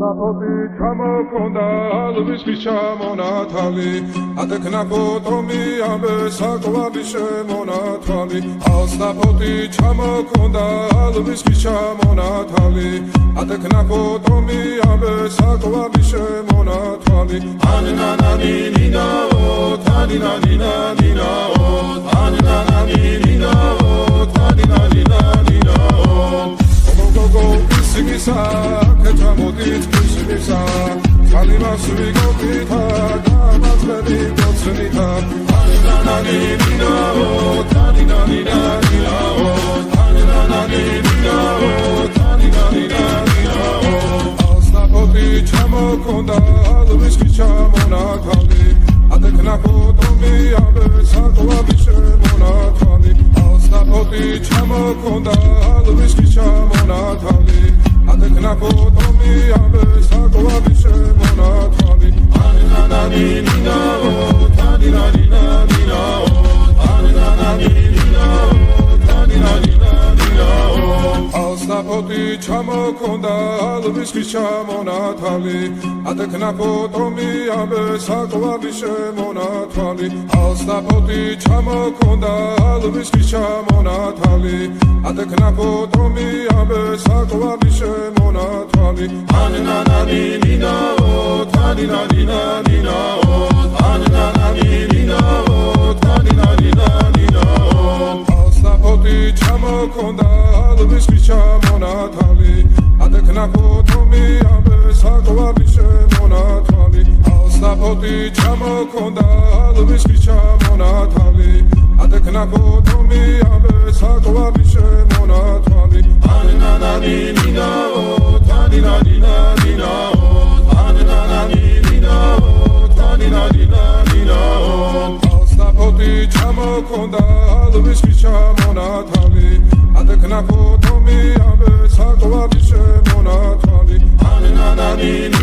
Alsnapoti ჩამოქონდა ალვისის ჩამონათალი ატექნა ფოტომი ამბე საკვალი შემონათალი Alsnapoti ჩამოქონდა ალვისის ჩამონათალი ატექნა ფოტომი ამბე საკვალი შემონათალი ანანანინინაო თანინანინანინაო ანანანინინაო თანინანინანინაო Go Sigisa, Ketamodit, Sigisa, Kalimas, Vigopita, Damas, Bedi, Gotsunita, Ananina, Taninanina, Ananina, Taninanina, Alsnapoti, Chamokonda, Luiski Chamonakali, Adeknapotomi, Abe, Sakwabi, Shemonakali, Alsnapoti, Chamokonda, Luiski Chamonakali, Adekna potomi ambe sakwali shemonatali Anananina o taninanina o Anananina o taninanina o Alsnapoti chamokonda alvishki chamonatali Adekna potomi ambe sakwali shemonatali Alsnapoti chamokonda alvishki chamonatali Adekna potomi ambe sakwali shemonatali Anananina o taninanina o Anananina o taninanina o Alsnapoti chamokonda alvishki chamonatali Adekna potomi ambe sakwali shemonatali Alsnapoti chamokonda alvishki chamonatali Adekna potomi ambe sakwali shemonatali Anananina o taninanina o Anananina o taninanina o Alsnapoti chamokonda alvishki chamonatali Adekna potomi ambe sakwali shemonatali Anananina